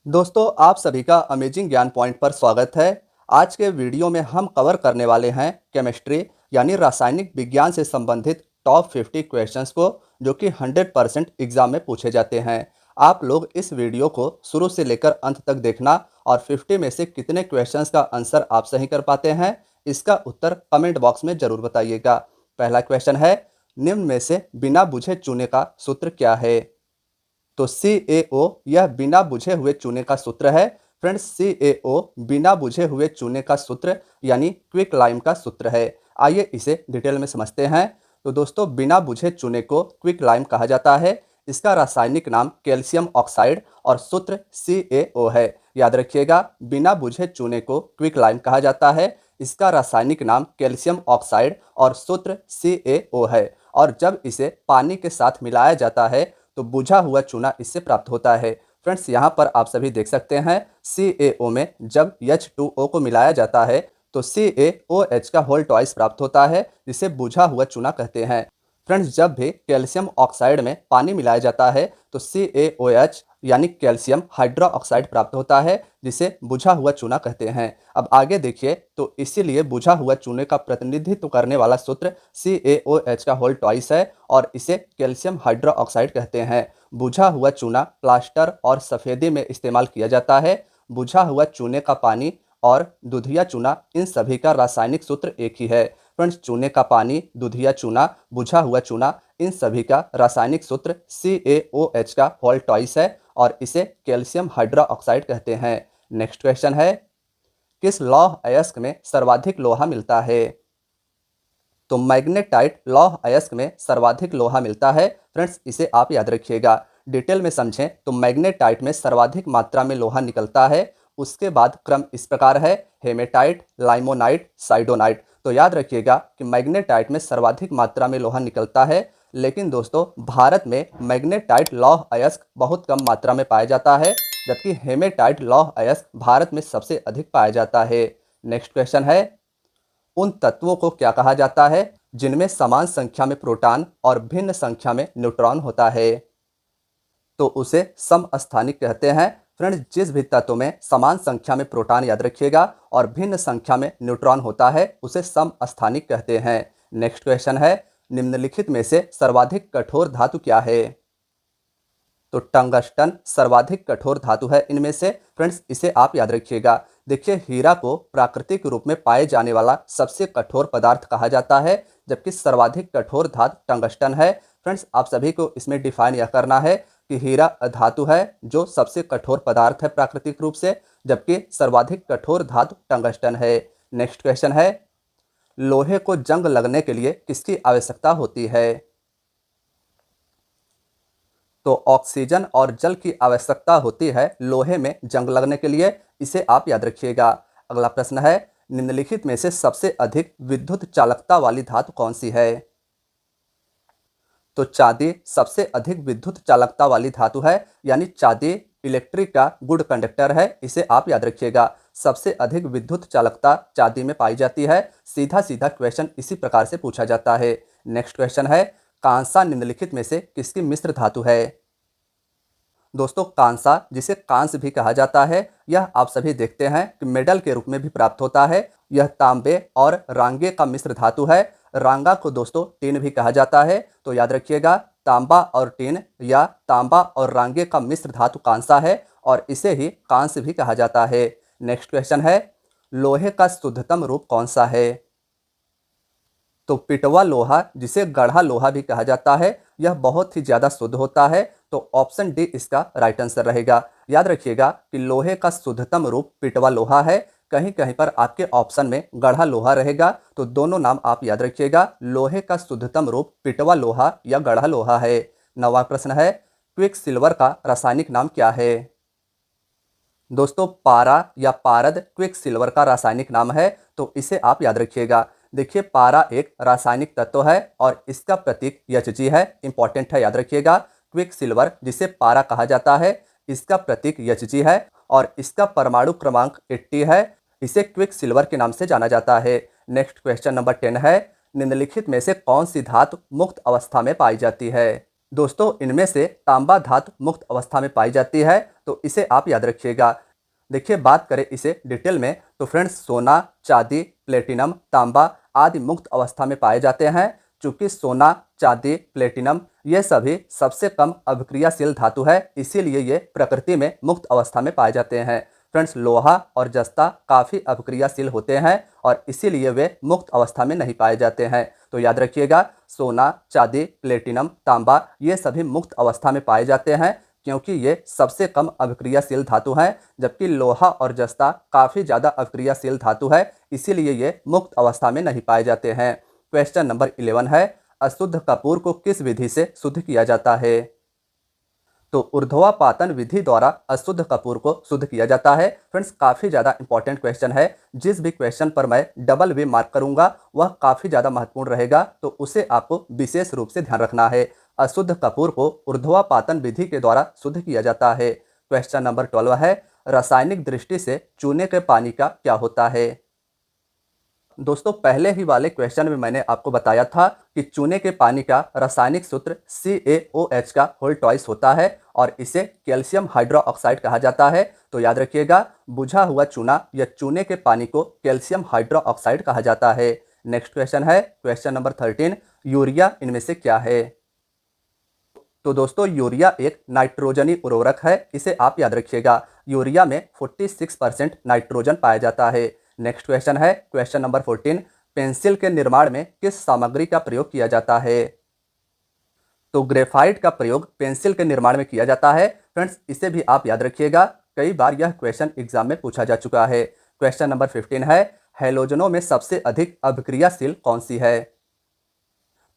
दोस्तों, आप सभी का अमेजिंग ज्ञान पॉइंट पर स्वागत है। आज के वीडियो में हम कवर करने वाले हैं केमिस्ट्री यानी रासायनिक विज्ञान से संबंधित टॉप 50 क्वेश्चंस को, जो कि 100% एग्जाम में पूछे जाते हैं। आप लोग इस वीडियो को शुरू से लेकर अंत तक देखना और 50 में से कितने क्वेश्चंस का आंसर आप सही कर पाते हैं, इसका उत्तर कमेंट बॉक्स में जरूर बताइएगा। पहला क्वेश्चन है, निम्न में से बिना बुझे चूने का सूत्र क्या है? तो CaO यह बिना बुझे हुए चूने का सूत्र है। फ्रेंड्स, CaO बिना बुझे हुए चूने का सूत्र यानी क्विक लाइम का सूत्र है। आइए इसे डिटेल में समझते हैं। तो दोस्तों, बिना बुझे चूने को क्विक लाइम कहा जाता है। इसका रासायनिक नाम कैल्शियम ऑक्साइड और सूत्र CaO है। याद रखिएगा, बिना बुझे चूने को क्विक लाइम कहा जाता है। इसका रासायनिक नाम कैल्शियम ऑक्साइड और सूत्र CaO है। और जब इसे पानी के साथ मिलाया जाता है तो बुझा हुआ चूना इससे प्राप्त होता है। फ्रेंड्स, यहाँ पर आप सभी देख सकते हैं, CaO में जब H2O को मिलाया जाता है तो CaOH का होल ट्वाइस प्राप्त होता है, जिसे बुझा हुआ चूना कहते हैं। फ्रेंड्स, जब भी कैल्शियम ऑक्साइड में पानी मिलाया जाता है तो CaOH यानी कैल्शियम हाइड्रो ऑक्साइड प्राप्त होता है, जिसे बुझा हुआ चूना कहते हैं। अब आगे देखिए, तो इसीलिए बुझा हुआ चूने का प्रतिनिधित्व करने वाला सूत्र CaOH का होल ट्वाइस है और इसे कैल्शियम हाइड्रो ऑक्साइड कहते हैं। बुझा हुआ चूना प्लास्टर और सफ़ेदी में इस्तेमाल किया जाता है। बुझा हुआ चूने का पानी और दूधिया चूना, इन सभी का रासायनिक सूत्र एक ही है। फ्रेंड्स, चूने का पानी, दूधिया चूना, बुझा हुआ चूना, इन सभी का रासायनिक सूत्र CaOH का होल ट्वाइस है और इसे कैल्शियम हाइड्रो ऑक्साइड कहते हैं। नेक्स्ट क्वेश्चन है, किस लौह अयस्क में सर्वाधिक लोहा मिलता है? तो मैग्नेटाइट लौह अयस्क में सर्वाधिक लोहा मिलता है। फ्रेंड्स, इसे आप याद रखिएगा। डिटेल में समझें तो मैग्नेटाइट में सर्वाधिक मात्रा में लोहा निकलता है। उसके बाद क्रम इस प्रकार है, हेमेटाइट, लाइमोनाइट, साइडोनाइट। तो याद रखिएगा कि मैग्नेटाइट में सर्वाधिक मात्रा में लोहा निकलता है, लेकिन दोस्तों भारत में मैग्नेटाइट लौह अयस्क बहुत कम मात्रा में पाया जाता है, जबकि हेमेटाइट लौह अयस्क भारत में सबसे अधिक पाया जाता है। नेक्स्ट क्वेश्चन है, उन तत्वों को क्या कहा जाता है जिनमें समान संख्या में प्रोटॉन और भिन्न संख्या में न्यूट्रॉन होता है? तो उसे समस्थानिक कहते हैं। फ्रेंड्स, जिस भी तत्व में समान संख्या में प्रोटॉन, याद रखिएगा, और भिन्न संख्या में न्यूट्रॉन होता है, उसे समस्थानिक कहते हैं। नेक्स्ट क्वेश्चन है, निम्नलिखित में से सर्वाधिक कठोर धातु क्या है? तो टंगस्टन सर्वाधिक कठोर धातु है इनमें से। फ्रेंड्स, इसे आप याद रखिएगा। देखिए, हीरा को प्राकृतिक रूप में पाए जाने वाला सबसे कठोर पदार्थ कहा जाता है, जबकि सर्वाधिक कठोर धातु टंगस्टन है। फ्रेंड्स, आप सभी को इसमें डिफाइन यह करना है कि हीरा धातु है जो सबसे कठोर पदार्थ है प्राकृतिक रूप से, जबकि सर्वाधिक कठोर धातु टंगस्टन है। नेक्स्ट क्वेश्चन है, लोहे को जंग लगने के लिए किसकी आवश्यकता होती है? तो ऑक्सीजन और जल की आवश्यकता होती है लोहे में जंग लगने के लिए। इसे आप याद रखिएगा। अगला प्रश्न है, निम्नलिखित में से सबसे अधिक विद्युत चालकता वाली धातु कौन सी है? तो चांदी सबसे अधिक विद्युत चालकता वाली धातु है, यानी चांदी इलेक्ट्रिक का गुड कंडक्टर है। इसे आप याद रखिएगा। सबसे अधिक विद्युत चालकता चांदी में पाई जाती है। सीधा सीधा क्वेश्चन इसी प्रकार से पूछा जाता है। नेक्स्ट क्वेश्चन है, कांसा निम्नलिखित में से किसकी मिश्र धातु है? दोस्तों, कांसा, जिसे कांस भी कहा जाता है, यह आप सभी देखते हैं कि मेडल के रूप में भी प्राप्त होता है। यह तांबे और रांगे का मिश्र धातु है। रांगा को दोस्तों टीन भी कहा जाता है। तो याद रखिएगा, तांबा और टीन या तांबा और रांगे का मिश्र धातु कांसा है और इसे ही कांस भी कहा जाता है। नेक्स्ट क्वेश्चन है, लोहे का शुद्धतम रूप कौन सा है? तो पिटवा लोहा, जिसे गढ़ा लोहा भी कहा जाता है, यह बहुत ही ज़्यादा शुद्ध होता है। तो ऑप्शन डी इसका राइट आंसर रहेगा। याद रखिएगा कि लोहे का शुद्धतम रूप पिटवा लोहा है। कहीं कहीं पर आपके ऑप्शन में गढ़ा लोहा रहेगा, तो दोनों नाम आप याद रखिएगा। लोहे का शुद्धतम रूप पिटवा लोहा या गढ़ा लोहा है। नवा प्रश्न है, क्विक सिल्वर का रासायनिक नाम क्या है? दोस्तों, पारा या पारद क्विक सिल्वर का रासायनिक नाम है, तो इसे आप याद रखिएगा। देखिए, पारा एक रासायनिक तत्व है और इसका प्रतीक Hg है। इंपॉर्टेंट है, याद रखिएगा। क्विक सिल्वर, जिसे पारा कहा जाता है, इसका प्रतीक Hg है और इसका परमाणु क्रमांक 80 है। इसे क्विक सिल्वर के नाम से जाना जाता है। नेक्स्ट क्वेश्चन नंबर 10 है, निम्नलिखित में से कौन सी धातु मुक्त अवस्था में पाई जाती है? दोस्तों इनमें से तांबा धातु मुक्त अवस्था में पाई जाती है, तो इसे आप याद रखिएगा। देखिए बात करें इसे डिटेल में तो फ्रेंड्स सोना, चांदी, प्लेटिनम, तांबा आदि मुक्त अवस्था में पाए जाते हैं। चूंकि सोना, चांदी, प्लेटिनम ये सभी सबसे कम अभिक्रियाशील धातु है, इसीलिए ये प्रकृति में मुक्त अवस्था में पाए जाते हैं। फ्रेंड्स लोहा और जस्ता काफ़ी अभिक्रियाशील होते हैं और इसीलिए वे मुक्त अवस्था में नहीं पाए जाते हैं। तो याद रखिएगा सोना, चांदी, प्लेटिनम, तांबा ये सभी मुक्त अवस्था में पाए जाते हैं क्योंकि ये सबसे कम अभिक्रियाशील धातु हैं, जबकि लोहा और जस्ता काफ़ी ज़्यादा अभिक्रियाशील धातु है, इसीलिए ये मुक्त अवस्था में नहीं पाए जाते हैं। क्वेश्चन नंबर 11 है, अशुद्ध कपूर को किस विधि से शुद्ध किया जाता है? तो ऊर्ध्वापातन विधि द्वारा अशुद्ध कपूर को शुद्ध किया जाता है। फ्रेंड्स काफ़ी ज़्यादा इंपॉर्टेंट क्वेश्चन है। जिस भी क्वेश्चन पर मैं डबल वे मार्क करूंगा वह काफ़ी ज़्यादा महत्वपूर्ण रहेगा, तो उसे आपको विशेष रूप से ध्यान रखना है। अशुद्ध कपूर को ऊर्ध्वापातन विधि के द्वारा शुद्ध किया जाता है। क्वेश्चन नंबर 12 है, रासायनिक दृष्टि से चूने के पानी का क्या होता है? दोस्तों पहले ही वाले क्वेश्चन में मैंने आपको बताया था कि चूने के पानी का रासायनिक सूत्र CaOH का होल ट्वाइस होता है और इसे कैल्शियम हाइड्रोक्साइड कहा जाता है। तो याद रखिएगा बुझा हुआ चूना या चूने के पानी को कैल्शियम हाइड्रोक्साइड कहा जाता है। नेक्स्ट क्वेश्चन है क्वेश्चन नंबर 13, यूरिया इनमें से क्या है? तो दोस्तों यूरिया एक नाइट्रोजनी उर्वरक है, इसे आप याद रखिएगा। यूरिया में 46% नाइट्रोजन पाया जाता है। नेक्स्ट क्वेश्चन है क्वेश्चन नंबर 14, पेंसिल के निर्माण में किस सामग्री का प्रयोग किया जाता है? तो ग्रेफाइट का प्रयोग पेंसिल के निर्माण में किया जाता है। फ्रेंड्स इसे भी आप याद रखिएगा, कई बार यह क्वेश्चन एग्जाम में पूछा जा चुका है। क्वेश्चन नंबर 15 है, हैलोजनों में सबसे अधिक अभिक्रियाशील कौन सी है?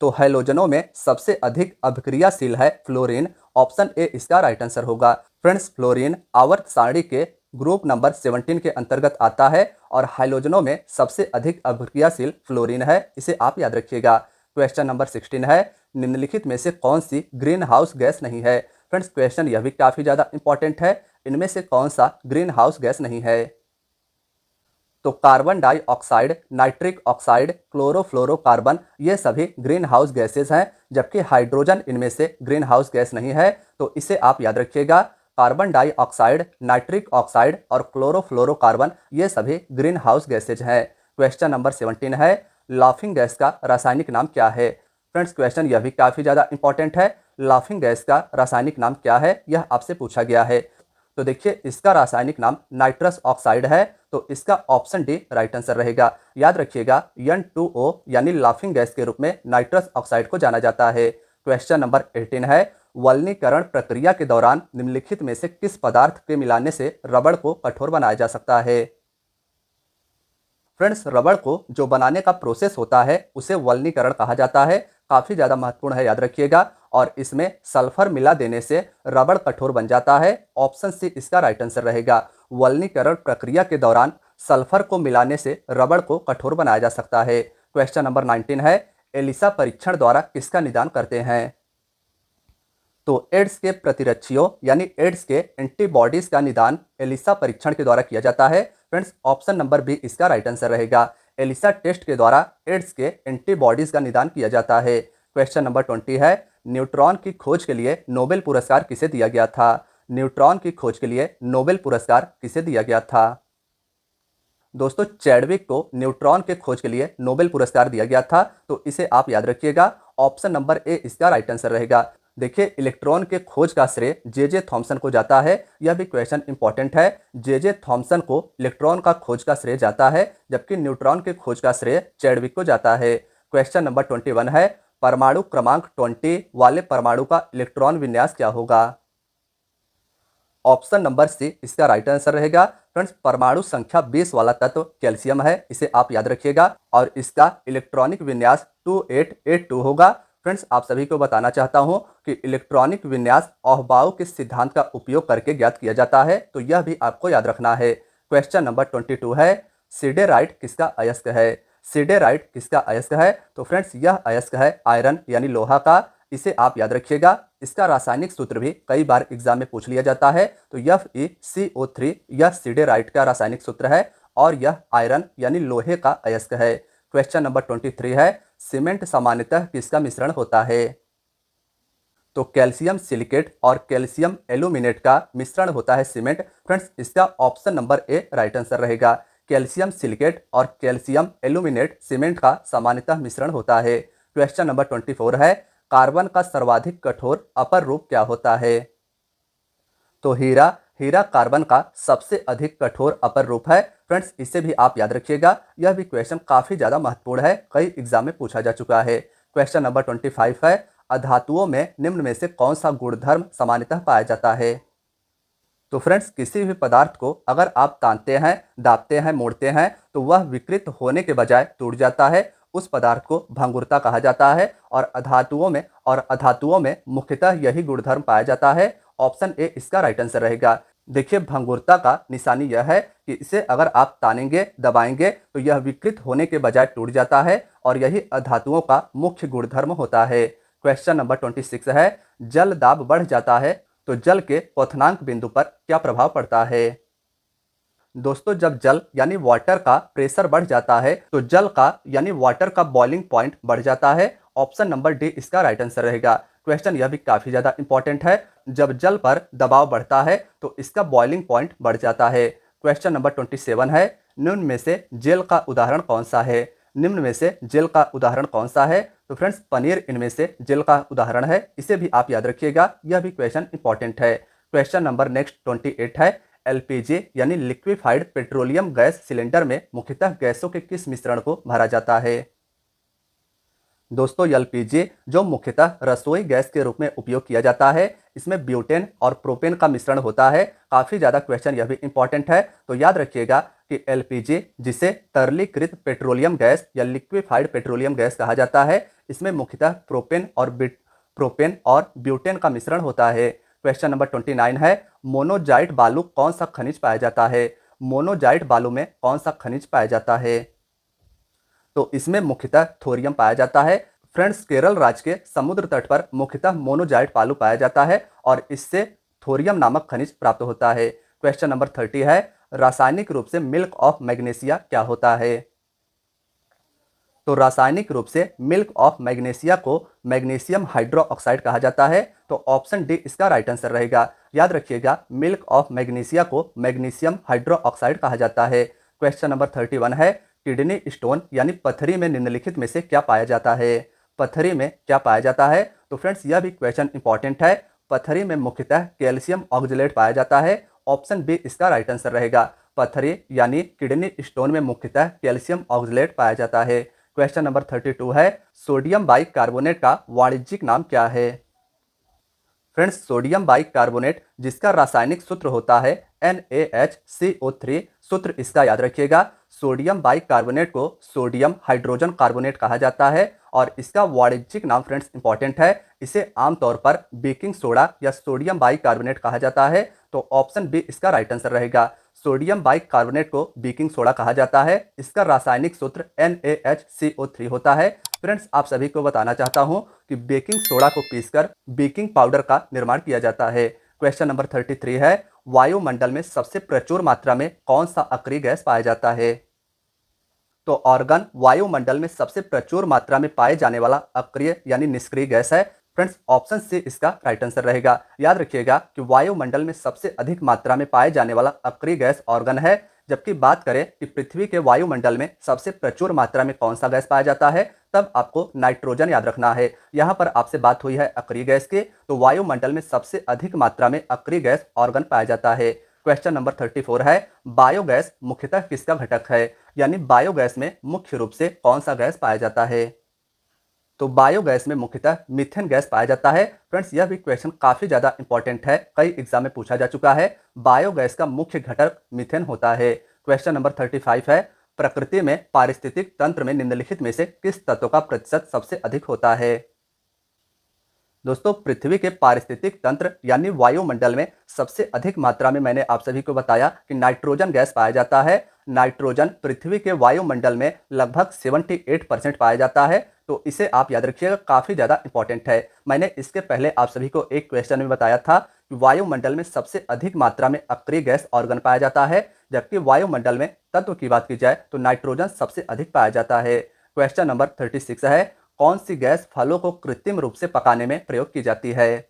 तो हैलोजनों में सबसे अधिक अभिक्रियाशील है फ्लोरीन। ऑप्शन ए इसका राइट आंसर होगा। फ्रेंड्स फ्लोरीन आवर्त सारणी के ग्रुप नंबर 17 के अंतर्गत आता है और हाइलोजनों में सबसे अधिक अभिक्रियाशील फ्लोरीन है, इसे आप याद रखिएगा। क्वेश्चन नंबर 16 है, निम्नलिखित में से कौन सी ग्रीन हाउस गैस नहीं है? फ्रेंड्स क्वेश्चन यह भी काफ़ी ज़्यादा इंपॉर्टेंट है, इनमें से कौन सा ग्रीन हाउस गैस नहीं है? तो carbon dioxide, nitric oxide, chlorofluorocarbon ये सभी ग्रीन हाउस गैसेज हैं, जबकि हाइड्रोजन इनमें से ग्रीन हाउस गैस नहीं है। तो इसे आप याद रखिएगा, कार्बन डाइऑक्साइड, नाइट्रिक ऑक्साइड और क्लोरोफ्लोरोकार्बन ये सभी ग्रीन हाउस गैसेज हैं। क्वेश्चन नंबर 17 है, लाफिंग गैस का रासायनिक नाम क्या है? फ्रेंड्स क्वेश्चन यह भी काफ़ी ज़्यादा इंपॉर्टेंट है। लाफिंग गैस का रासायनिक नाम क्या है, यह आपसे पूछा गया है। तो देखिए इसका रासायनिक नाम नाइट्रस ऑक्साइड है, तो इसका ऑप्शन डी राइट आंसर रहेगा। याद रखिएगा N2O यानी लाफिंग गैस के रूप में नाइट्रस ऑक्साइड को जाना जाता है। क्वेश्चन नंबर 18 है, वल्नीकरण प्रक्रिया के दौरान निम्नलिखित में से किस पदार्थ के मिलाने से रबड़ को कठोर बनाया जा सकता है? फ्रेंड्स रबड़ को जो बनाने का प्रोसेस होता है उसे वल्नीकरण कहा जाता है। काफ़ी ज़्यादा महत्वपूर्ण है, याद रखिएगा। और इसमें सल्फर मिला देने से रबड़ कठोर बन जाता है। ऑप्शन सी इसका राइट आंसर रहेगा। वल्नीकरण प्रक्रिया के दौरान सल्फर को मिलाने से रबड़ को कठोर बनाया जा सकता है। क्वेश्चन नंबर 19 है, एलिसा परीक्षण द्वारा किसका निदान करते हैं? तो एड्स के प्रतिरक्षियों यानी एड्स के एंटीबॉडीज का निदान एलिसा परीक्षण के द्वारा किया जाता है। फ्रेंड्स ऑप्शन नंबर बी इसका राइट आंसर रहेगा। एलिसा टेस्ट के द्वारा एड्स के एंटीबॉडीज का निदान किया जाता है। क्वेश्चन नंबर 20 है, न्यूट्रॉन की खोज के लिए नोबेल पुरस्कार किसे दिया गया था? न्यूट्रॉन की खोज के लिए नोबेल पुरस्कार किसे दिया गया था? दोस्तों चैडविक को न्यूट्रॉन के खोज के लिए नोबेल पुरस्कार दिया गया था, तो इसे आप याद रखिएगा। ऑप्शन नंबर ए इसका राइट आंसर रहेगा। देखिए इलेक्ट्रॉन के खोज का श्रेय जे थॉमसन को जाता है, यह भी क्वेश्चन इंपॉर्टेंट है। जे थॉमसन को इलेक्ट्रॉन का खोज का श्रेय जाता है, जबकि न्यूट्रॉन के खोज का श्रेय चैडविक को जाता है। क्वेश्चन नंबर 21 है, परमाणु क्रमांक 20 वाले परमाणु का इलेक्ट्रॉन विन्यास क्या होगा? ऑप्शन नंबर सी इसका राइट आंसर रहेगा। फ्रेंड्स परमाणु संख्या 20 वाला तत्व कैल्शियम है, इसे आप याद रखिएगा और इसका इलेक्ट्रॉनिक विन्यास 2882 होगा। फ्रेंड्स आप सभी को बताना चाहता हूं कि इलेक्ट्रॉनिक विन्यास अहबाउ के सिद्धांत का उपयोग करके ज्ञात किया जाता है, तो यह भी आपको याद रखना है। क्वेश्चन नंबर 22 है, सिडेराइट किसका अयस्क है? सिडेराइट किसका अयस्क है? तो फ्रेंड्स यह अयस्क है आयरन यानी लोहा का, इसे आप याद रखिएगा। इसका रासायनिक सूत्र भी कई बार एग्जाम में पूछ लिया जाता है, तो FeCO3 यह सिडेराइट का रासायनिक सूत्र है और यह आयरन यानी लोहे का अयस्क है। क्वेश्चन नंबर 23 है, सीमेंट सामान्यतः किसका मिश्रण होता है? तो कैल्शियम सिलिकेट और कैल्शियम एल्यूमिनेट का मिश्रण होता है सीमेंट। फ्रेंड्स, इसका option number A right answer रहेगा। कैल्शियम सिलिकेट और कैल्शियम एल्यूमिनेट सीमेंट का सामान्यतः मिश्रण होता है। क्वेश्चन नंबर 24 है, कार्बन का सर्वाधिक कठोर अपर रूप क्या होता है? तो हीरा हीरा कार्बन का सबसे अधिक कठोर अपर रूप है। फ्रेंड्स, इसे भी आप याद रखिएगा, यह भी क्वेश्चन काफी ज्यादा महत्वपूर्ण है, कई एग्जाम में पूछा जा चुका है। क्वेश्चन नंबर 25 है, अधातुओं में निम्न में से कौन सा गुणधर्म सामान्यतः पाया जाता है? तो फ्रेंड्स, किसी भी पदार्थ को अगर आप तानते हैं, दाबते हैं, मोड़ते हैं तो वह विकृत होने के बजाय टूट जाता है। उस पदार्थ को भंगुरता कहा जाता है और अधातुओं में मुख्यतः यही गुणधर्म पाया जाता है। ऑप्शन ए इसका राइट आंसर रहेगा। देखिए, भंगुरता का निशानी यह है कि इसे अगर आप तानेंगे, दबाएंगे तो यह विकृत होने के बजाय टूट जाता है और यही अधातुओं का मुख्य गुणधर्म होता है। क्वेश्चन नंबर 26 है, जल दाब बढ़ जाता है तो जल के क्वथनांक बिंदु पर क्या प्रभाव पड़ता है? दोस्तों, जब जल यानी वाटर का प्रेशर बढ़ जाता है तो जल का यानी वाटर का बॉइलिंग पॉइंट बढ़ जाता है। ऑप्शन नंबर डी इसका राइट आंसर रहेगा। क्वेश्चन यह भी काफी ज्यादा इंपॉर्टेंट है। जब जल पर दबाव बढ़ता है तो इसका बॉइलिंग पॉइंट बढ़ जाता है। क्वेश्चन नंबर 27 है, निम्न में से जेल का उदाहरण कौन सा है? निम्न में से जेल का उदाहरण कौन सा है? तो फ्रेंड्स, पनीर इनमें से जेल का उदाहरण है, इसे भी आप याद रखिएगा, यह भी क्वेश्चन इंपॉर्टेंट है। क्वेश्चन नंबर नेक्स्ट 28 है, एलपीजी यानी लिक्विफाइड पेट्रोलियम गैस सिलेंडर में मुख्यतः गैसों के किस मिश्रण को भरा जाता है? दोस्तों, एलपीजी जो मुख्यतः रसोई गैस के रूप में उपयोग किया जाता है, इसमें ब्यूटेन और प्रोपेन का मिश्रण होता है। काफी ज्यादा क्वेश्चन यह भी इंपॉर्टेंट है, तो याद रखिएगा कि एलपीजी जिसे तरलीकृत पेट्रोलियम गैस या लिक्विफाइड पेट्रोलियम गैस कहा जाता है, इसमें मुख्यतः प्रोपेन और ब्यूटेन का मिश्रण होता है। क्वेश्चन नंबर 29 है, मोनोजाइट बालू कौन सा खनिज पाया जाता है? मोनोजाइट बालू में कौन सा खनिज पाया जाता है? तो इसमें मुख्यतः थोरियम पाया जाता है। फ्रेंड्स, केरल राज्य के समुद्र तट पर मुख्यतः मोनोजाइट बालू पाया जाता है और इससे थोरियम नामक खनिज प्राप्त होता है। क्वेश्चन नंबर 30 है, रासायनिक रूप से मिल्क ऑफ मैग्नीशिया क्या होता है? तो रासायनिक रूप से मिल्क ऑफ मैग्नीशिया को मैग्नीशियम हाइड्रोक्साइड कहा जाता है। तो ऑप्शन डी इसका राइट आंसर रहेगा। याद रखिएगा, मिल्क ऑफ मैग्नीशिया को मैग्नीशियम हाइड्रोक्साइड कहा जाता है। क्वेश्चन नंबर 31 है, किडनी स्टोन यानी पथरी में निम्नलिखित में से क्या पाया जाता है? पथरी में क्या पाया जाता है? तो फ्रेंड्स, यह भी क्वेश्चन इंपॉर्टेंट है। पथरी में मुख्यतः कैल्शियम ऑक्जेलेट पाया जाता है। ऑप्शन बी इसका राइट आंसर रहेगा। पथरी यानी किडनी स्टोन में मुख्यतः कैल्शियम ऑक्जेलेट पाया जाता है। क्वेश्चन नंबर 32 है, सोडियम बाइकार्बोनेट का वाणिज्यिक नाम क्या है? फ्रेंड्स, सोडियम बाइकार्बोनेट जिसका रासायनिक सूत्र होता है NaHCO3, सूत्र इसका याद रखिएगा। सोडियम बाइकार्बोनेट को सोडियम हाइड्रोजन कार्बोनेट कहा जाता है और इसका वाणिज्यिक नाम फ्रेंड्स इंपॉर्टेंट है। इसे आमतौर पर बेकिंग सोडा या सोडियम बाइकार्बोनेट कहा जाता है। तो ऑप्शन बी इसका राइट आंसर रहेगा। सोडियम बाइकार्बोनेट को बेकिंग सोडा कहा जाता है। इसका रासायनिक सूत्र NaHCO3 होता है। फ्रेंड्स, आप सभी को बताना चाहता हूं कि बेकिंग सोडा को पीसकर बेकिंग पाउडर का निर्माण किया जाता है। क्वेश्चन नंबर 33 है, वायुमंडल में सबसे प्रचुर मात्रा में कौन सा अक्रिय गैस पाया जाता है? तो ऑर्गन वायुमंडल में सबसे प्रचुर मात्रा में पाए जाने वाला अक्रिय यानी निष्क्रिय गैस है। फ्रेंड्स, ऑप्शन सी इसका राइट आंसर रहेगा। याद रखिएगा कि वायुमंडल में सबसे अधिक मात्रा में पाए जाने वाला अक्रिय गैस ऑर्गन है। जबकि बात करें कि पृथ्वी के वायुमंडल में सबसे प्रचुर मात्रा में कौन सा गैस पाया जाता है, तब आपको नाइट्रोजन याद रखना है। यहाँ पर आपसे बात हुई है अक्रिय गैस की, तो वायुमंडल में सबसे अधिक मात्रा में अक्रिय गैस ऑर्गन पाया जाता है। क्वेश्चन नंबर 34 है, बायोगैस मुख्यतः किसका घटक है? यानी बायोगैस में मुख्य रूप से कौन सा गैस पाया जाता है? तो बायोगैस में मुख्यतः मीथेन गैस पाया जाता है। फ्रेंड्स, यह भी क्वेश्चन काफी ज्यादा इंपॉर्टेंट है, कई एग्जाम में पूछा जा चुका है। बायोगैस का मुख्य घटक मीथेन होता है। क्वेश्चन नंबर 35 है, प्रकृति में पारिस्थितिक तंत्र में निम्नलिखित में से किस तत्व का प्रतिशत सबसे अधिक होता है? दोस्तों, पृथ्वी के पारिस्थितिक तंत्र यानी वायुमंडल में सबसे अधिक मात्रा में मैंने आप सभी को बताया कि नाइट्रोजन गैस पाया जाता है। नाइट्रोजन पृथ्वी के वायुमंडल में लगभग 78% पाया जाता है। तो इसे आप याद रखिएगा, काफी ज्यादा इंपॉर्टेंट है। मैंने इसके पहले आप सभी को एक क्वेश्चन में बताया था कि वायुमंडल में सबसे अधिक मात्रा में अक्रिय गैस ऑर्गन पाया जाता है, जबकि वायुमंडल में तत्व की बात की जाए तो नाइट्रोजन सबसे अधिक पाया जाता है। क्वेश्चन नंबर 36 है, कौन सी गैस फलों को कृत्रिम रूप से पकाने में प्रयोग की जाती है?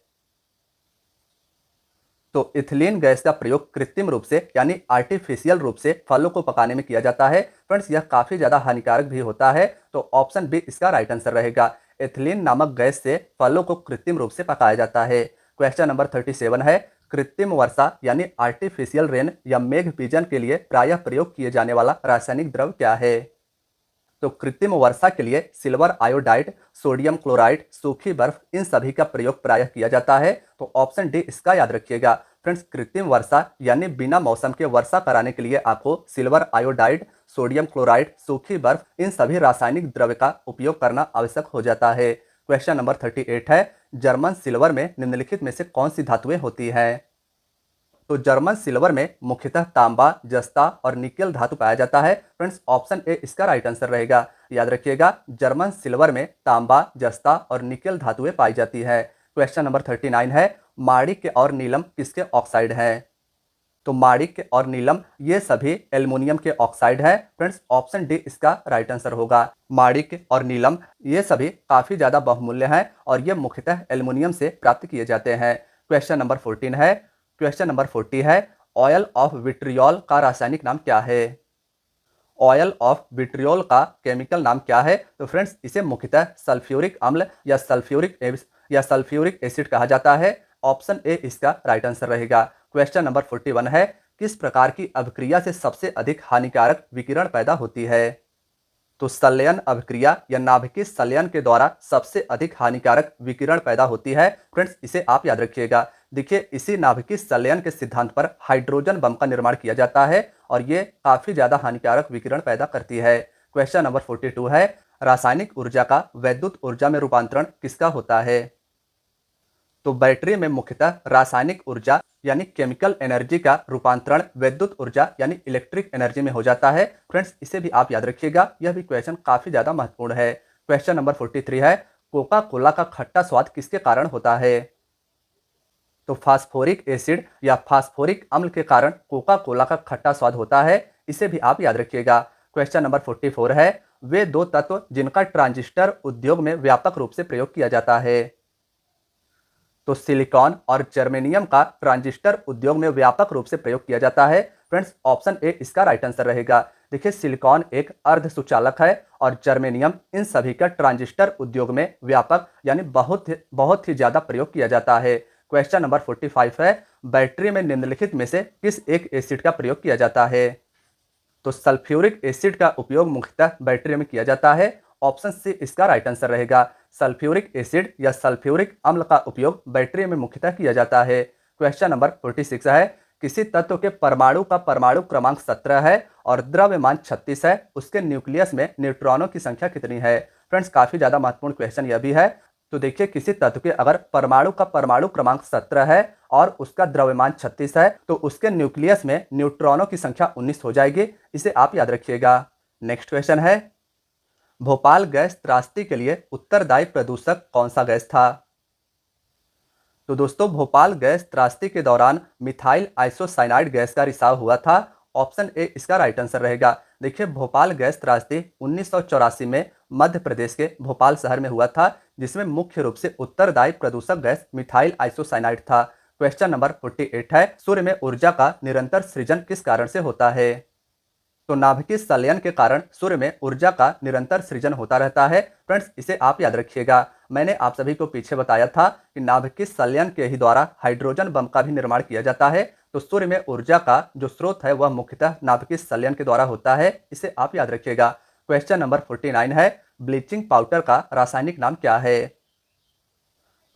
तो इथिलीन गैस का प्रयोग कृत्रिम रूप से यानी आर्टिफिशियल रूप से फलों को पकाने में किया जाता है। फ्रेंड्स, यह काफी ज्यादा हानिकारक भी होता है, तो ऑप्शन बी इसका राइट आंसर रहेगा। इथिलीन नामक गैस से फलों को कृत्रिम रूप से पकाया जाता है। क्वेश्चन नंबर 37 है, कृत्रिम वर्षा यानी आर्टिफिशियल रेन या मेघ बीजन के लिए प्रायः प्रयोग किए जाने वाला रासायनिक द्रव्य क्या है? तो कृत्रिम वर्षा के लिए सिल्वर आयोडाइड, सोडियम क्लोराइड, सूखी बर्फ, इन सभी का प्रयोग प्रायः किया जाता है, तो ऑप्शन डी इसका याद रखिएगा। फ्रेंड्स, कृत्रिम वर्षा यानी बिना मौसम के वर्षा कराने के लिए आपको सिल्वर आयोडाइड, सोडियम क्लोराइड, सूखी बर्फ, इन सभी रासायनिक द्रव्य का उपयोग करना आवश्यक हो जाता है। क्वेश्चन नंबर 38 है, जर्मन सिल्वर में निम्नलिखित में से कौन सी धातुएं होती हैं? तो जर्मन सिल्वर में मुख्यतः तांबा, जस्ता और निकेल धातु पाया जाता है। फ्रेंड्स, ऑप्शन ए इसका राइट आंसर रहेगा। याद रखिएगा, जर्मन सिल्वर में तांबा, जस्ता और निकेल धातुएं पाई जाती है। क्वेश्चन नंबर 39 है, माणिक्य और नीलम किसके ऑक्साइड हैं? तो माणिक्य और नीलम ये सभी एल्युमिनियम के ऑक्साइड है। फ्रेंड्स, ऑप्शन डी इसका राइट आंसर होगा। माणिक्य और नीलम ये सभी काफी ज्यादा बहुमूल्य हैं और ये मुख्यतः एल्युमिनियम से प्राप्त किए जाते हैं। क्वेश्चन नंबर 14 है, क्वेश्चन नंबर 40 है, ऑयल ऑफ विट्रियोल का रासायनिक नाम क्या है? ऑयल ऑफ विट्रियोल का केमिकल नाम क्या है? तो फ्रेंड्स, इसे मुख्यतः सल्फ्यूरिक अम्ल या सल्फ्यूरिक एसिड कहा जाता है। ऑप्शन ए इसका राइट आंसर रहेगा। क्वेश्चन नंबर 41 है, किस प्रकार की अभिक्रिया से सबसे अधिक हानिकारक विकिरण पैदा होती है? तो संलयन अभिक्रिया या नाभिकीय संलयन के द्वारा सबसे अधिक हानिकारक विकिरण पैदा होती है। फ्रेंड्स, इसे आप याद रखिएगा। देखिए, इसी नाभिकीय संलयन के सिद्धांत पर हाइड्रोजन बम का निर्माण किया जाता है और ये काफी ज्यादा हानिकारक विकिरण पैदा करती है। क्वेश्चन नंबर 42 है, रासायनिक ऊर्जा का वैद्युत ऊर्जा में रूपांतरण किसका होता है? तो बैटरी में मुख्यतः रासायनिक ऊर्जा यानी केमिकल एनर्जी का रूपांतरण वैद्युत ऊर्जा यानी इलेक्ट्रिक एनर्जी में हो जाता है। फ्रेंड्स, इसे भी आप याद रखिएगा, यह भी क्वेश्चन काफी ज्यादा महत्वपूर्ण है। क्वेश्चन नंबर 43 है, कोका कोला का खट्टा स्वाद किसके कारण होता है? तो फास्फोरिक एसिड या फास्फोरिक अम्ल के कारण कोका कोला का खट्टा स्वाद होता है। इसे भी आप याद रखिएगा। क्वेश्चन नंबर 44 है, वे दो तत्व जिनका ट्रांजिस्टर उद्योग में व्यापक रूप से प्रयोग किया जाता है? तो सिलिकॉन और जर्मेनियम का ट्रांजिस्टर उद्योग में व्यापक रूप से प्रयोग किया जाता है। फ्रेंड्स, ऑप्शन ए इसका राइट आंसर रहेगा। देखिए, सिलिकॉन एक अर्ध सुचालक है और जर्मेनियम इन सभी का ट्रांजिस्टर उद्योग में व्यापक यानी बहुत ही ज्यादा प्रयोग किया जाता है। क्वेश्चन नंबर 45 है, बैटरी में निम्नलिखित में से किस एक एसिड का प्रयोग किया जाता है? तो सल्फ्यूरिक एसिड का उपयोग मुख्यतः बैटरी में किया जाता है। ऑप्शन सी इसका राइट आंसर रहेगा। सल्फ्यूरिक एसिड या सल्फ्यूरिक अम्ल का उपयोग बैटरी में मुख्यतः किया जाता है। क्वेश्चन नंबर 46 है, किसी तत्व के परमाणु का परमाणु क्रमांक 17 है और द्रव्यमान 36 है, उसके न्यूक्लियस में न्यूट्रॉनों की संख्या कितनी है? फ्रेंड्स, काफी ज्यादा महत्वपूर्ण क्वेश्चन यह भी है। तो देखिए, किसी तत्व के अगर परमाणु का परमाणु क्रमांक 17 है और उसका द्रव्यमान 36 है, तो उसके न्यूक्लियस में न्यूट्रॉनों की संख्या 19 हो जाएगी। इसे आप याद रखिएगा। नेक्स्ट क्वेश्चन है, भोपाल गैस त्रासदी के लिए उत्तरदायी प्रदूषक कौन सा गैस था? तो दोस्तों, भोपाल गैस त्रासदी के दौरान मिथाइल आइसोसाइनाइड गैस का रिसाव हुआ था। ऑप्शन ए इसका राइट आंसर रहेगा। देखिए, भोपाल गैस त्रासदी 1984 में मध्य प्रदेश के भोपाल शहर में हुआ था, जिसमें मुख्य रूप से उत्तरदायी प्रदूषक गैस मिथाइल आइसोसाइनाइड था। क्वेश्चन नंबर 48 है, सूर्य में ऊर्जा का निरंतर सृजन किस कारण से होता है? तो नाभिकीय संलयन के कारण सूर्य में ऊर्जा का निरंतर सृजन होता रहता है। फ्रेंड्स, इसे आप याद रखिएगा। मैंने आप सभी को पीछे बताया था कि नाभिकीय संलयन के ही द्वारा हाइड्रोजन बम का भी निर्माण किया जाता है। तो सूर्य में ऊर्जा का जो स्रोत है वह मुख्यतः नाभिकीय संलयन के द्वारा होता है। इसे आप याद रखिएगा। क्वेश्चन नंबर 49 है, ब्लीचिंग पाउडर का रासायनिक नाम क्या है?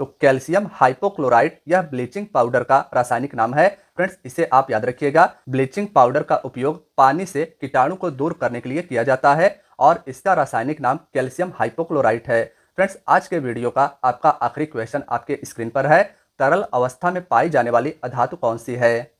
तो कैल्शियम हाइपोक्लोराइड यह ब्लीचिंग पाउडर का रासायनिक नाम है। फ्रेंड्स, इसे आप याद रखिएगा। ब्लीचिंग पाउडर का उपयोग पानी से कीटाणु को दूर करने के लिए किया जाता है और इसका रासायनिक नाम कैल्शियम हाइपोक्लोराइड है। फ्रेंड्स, आज के वीडियो का आपका आखिरी क्वेश्चन आपके स्क्रीन पर है, तरल अवस्था में पाई जाने वाली अधातु कौन सी है?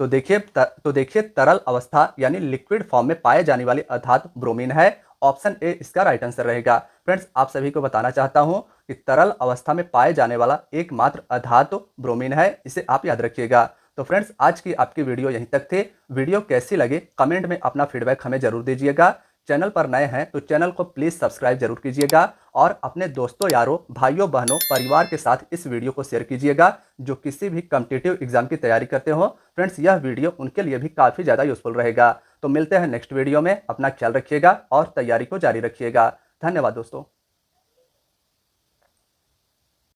तो देखिए तरल अवस्था यानी लिक्विड फॉर्म में पाए जाने वाली अधातु ब्रोमीन है। ऑप्शन ए इसका राइट आंसर रहेगा। फ्रेंड्स, आप सभी को बताना चाहता हूं कि तरल अवस्था में पाए जाने वाला एकमात्र अधातु ब्रोमीन है। इसे आप याद रखिएगा। तो फ्रेंड्स, आज की आपकी वीडियो यहीं तक थी। वीडियो कैसी लगी कमेंट में अपना फीडबैक हमें जरूर दीजिएगा। चैनल पर नए हैं तो चैनल को प्लीज़ सब्सक्राइब जरूर कीजिएगा और अपने दोस्तों, यारों, भाइयों, बहनों, परिवार के साथ इस वीडियो को शेयर कीजिएगा जो किसी भी कॉम्पिटिटिव एग्जाम की तैयारी करते हो। फ्रेंड्स, यह वीडियो उनके लिए भी काफ़ी ज़्यादा यूजफुल रहेगा। तो मिलते हैं नेक्स्ट वीडियो में। अपना ख्याल रखिएगा और तैयारी को जारी रखिएगा। धन्यवाद दोस्तों।